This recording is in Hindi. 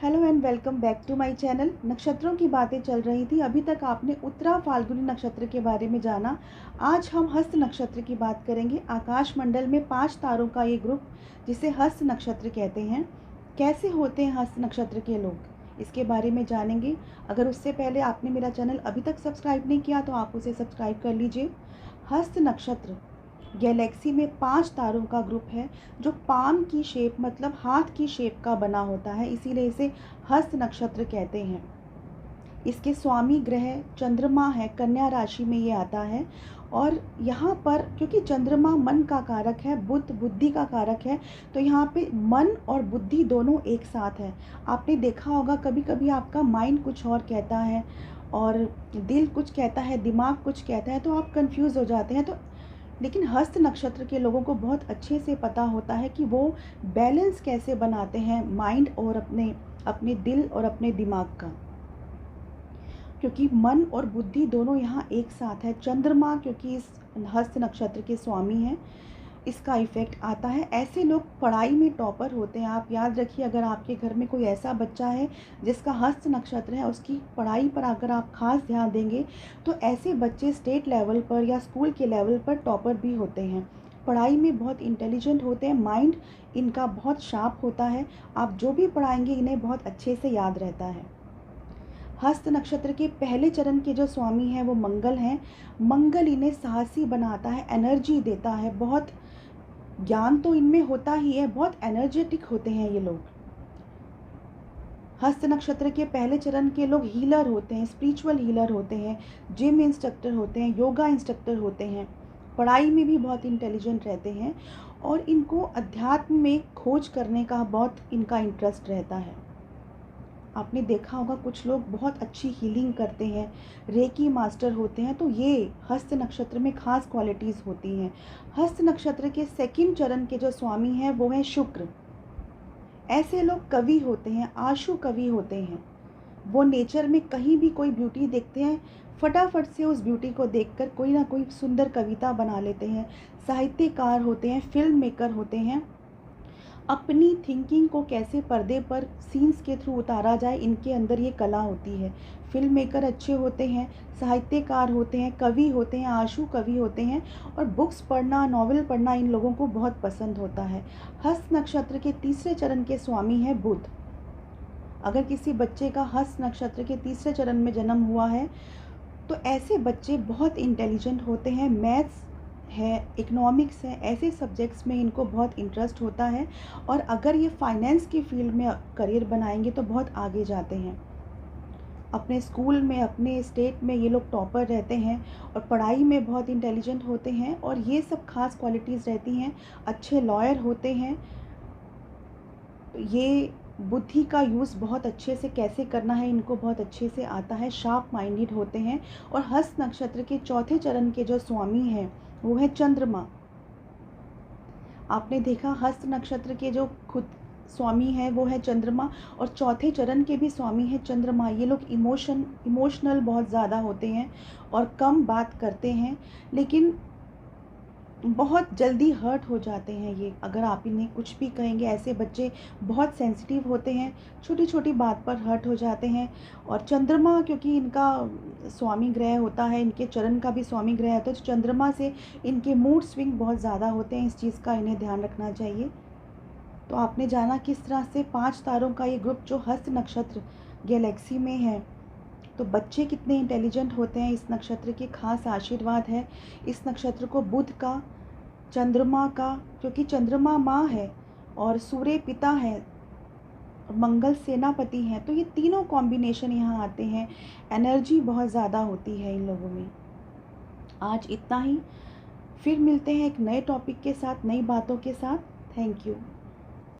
Hello and welcome back to my channel. नक्षत्रों की बातें चल रही थी। अभी तक आपने उत्तरा फाल्गुनी नक्षत्र के बारे में जाना। आज हम हस्त नक्षत्र की बात करेंगे। आकाश मंडल में 5 तारों का ये ग्रुप जिसे हस्त नक्षत्र कहते हैं। कैसे होते हैं हस्त नक्षत्र के लोग, इसके बारे में जानेंगे। अगर उससे पहले आपने मेरा चैनल अभी तक सब्सक्राइब नहीं किया तो आप उसे सब्सक्राइब कर लीजिए। हस्त नक्षत्र गैलेक्सी में 5 तारों का ग्रुप है जो पाम की शेप मतलब हाथ की शेप का बना होता है, इसीलिए इसे हस्त नक्षत्र कहते हैं। इसके स्वामी ग्रह चंद्रमा है, कन्या राशि में ये आता है। और यहाँ पर क्योंकि चंद्रमा मन का कारक है, बुध बुद्धि का कारक है, तो यहाँ पे मन और बुद्धि दोनों एक साथ है। आपने देखा होगा कभी कभी आपका माइंड कुछ और कहता है और दिल कुछ कहता है, दिमाग कुछ कहता है, तो आप कंफ्यूज हो जाते हैं। तो लेकिन हस्त नक्षत्र के लोगों को बहुत अच्छे से पता होता है कि वो बैलेंस कैसे बनाते हैं माइंड और अपने अपने दिल और अपने दिमाग का, क्योंकि मन और बुद्धि दोनों यहाँ एक साथ है। चंद्रमा क्योंकि इस हस्त नक्षत्र के स्वामी हैं, इसका इफेक्ट आता है। ऐसे लोग पढ़ाई में टॉपर होते हैं। आप याद रखिए, अगर आपके घर में कोई ऐसा बच्चा है जिसका हस्त नक्षत्र है, उसकी पढ़ाई पर अगर आप खास ध्यान देंगे तो ऐसे बच्चे स्टेट लेवल पर या स्कूल के लेवल पर टॉपर भी होते हैं। पढ़ाई में बहुत इंटेलिजेंट होते हैं, माइंड इनका बहुत शार्प होता है। आप जो भी पढ़ाएंगे इन्हें बहुत अच्छे से याद रहता है। हस्त नक्षत्र के पहले चरण के जो स्वामी हैं वो मंगल हैं। मंगल इन्हें साहसी बनाता है, एनर्जी देता है। बहुत ज्ञान तो इनमें होता ही है, बहुत एनर्जेटिक होते हैं ये लोग। हस्त नक्षत्र के पहले चरण के लोग हीलर होते हैं, स्पिरिचुअल हीलर होते हैं, जिम इंस्ट्रक्टर होते हैं, योगा इंस्ट्रक्टर होते हैं। पढ़ाई में भी बहुत इंटेलिजेंट रहते हैं और इनको अध्यात्म में खोज करने का बहुत इनका इंटरेस्ट रहता है। आपने देखा होगा कुछ लोग बहुत अच्छी हीलिंग करते हैं, रेकी मास्टर होते हैं, तो ये हस्त नक्षत्र में खास क्वालिटीज़ होती हैं। हस्त नक्षत्र के सेकंड चरण के जो स्वामी हैं वो हैं शुक्र। ऐसे लोग कवि होते हैं, आशु कवि होते हैं। वो नेचर में कहीं भी कोई ब्यूटी देखते हैं, फटाफट से उस ब्यूटी को देखकर कोई ना कोई सुंदर कविता बना लेते हैं। साहित्यकार होते हैं, फिल्म मेकर होते हैं। अपनी थिंकिंग को कैसे पर्दे पर सीन्स के थ्रू उतारा जाए, इनके अंदर ये कला होती है। फिल्म मेकर अच्छे होते हैं, साहित्यकार होते हैं, कवि होते हैं, आशु कवि होते हैं। और बुक्स पढ़ना, नॉवेल पढ़ना इन लोगों को बहुत पसंद होता है। हस्त नक्षत्र के तीसरे चरण के स्वामी हैं बुध। अगर किसी बच्चे का हस्त नक्षत्र के तीसरे चरण में जन्म हुआ है तो ऐसे बच्चे बहुत इंटेलिजेंट होते हैं। मैथ्स है, इकोनॉमिक्स है, ऐसे सब्जेक्ट्स में इनको बहुत इंटरेस्ट होता है। और अगर ये फाइनेंस की फील्ड में करियर बनाएंगे तो बहुत आगे जाते हैं। अपने स्कूल में, अपने स्टेट में ये लोग टॉपर रहते हैं और पढ़ाई में बहुत इंटेलिजेंट होते हैं और ये सब खास क्वालिटीज़ रहती हैं। अच्छे लॉयर होते हैं। ये बुद्धि का यूज़ बहुत अच्छे से कैसे करना है इनको बहुत अच्छे से आता है, शार्प माइंडेड होते हैं। और हस्त नक्षत्र के चौथे चरण के जो स्वामी हैं वो है चंद्रमा। आपने देखा हस्त नक्षत्र के जो खुद स्वामी हैं वो है चंद्रमा और चौथे चरण के भी स्वामी हैं चंद्रमा। ये लोग इमोशनल बहुत ज़्यादा होते हैं और कम बात करते हैं, लेकिन बहुत जल्दी हर्ट हो जाते हैं ये, अगर आप इन्हें कुछ भी कहेंगे। ऐसे बच्चे बहुत सेंसिटिव होते हैं, छोटी छोटी बात पर हर्ट हो जाते हैं। और चंद्रमा क्योंकि इनका स्वामी ग्रह होता है, इनके चरण का भी स्वामी ग्रह होता है, तो चंद्रमा से इनके मूड स्विंग बहुत ज़्यादा होते हैं। इस चीज़ का इन्हें ध्यान रखना चाहिए। तो आपने जाना किस तरह से 5 तारों का ये ग्रुप जो हस्त नक्षत्र गैलेक्सी में है, तो बच्चे कितने इंटेलिजेंट होते हैं, इस नक्षत्र के खास आशीर्वाद है। इस नक्षत्र को बुध का, चंद्रमा का, क्योंकि चंद्रमा माँ है और सूर्य पिता है, मंगल सेनापति हैं, तो ये तीनों कॉम्बिनेशन यहाँ आते हैं। एनर्जी बहुत ज़्यादा होती है इन लोगों में। आज इतना ही, फिर मिलते हैं एक नए टॉपिक के साथ, नई बातों के साथ। Thank you.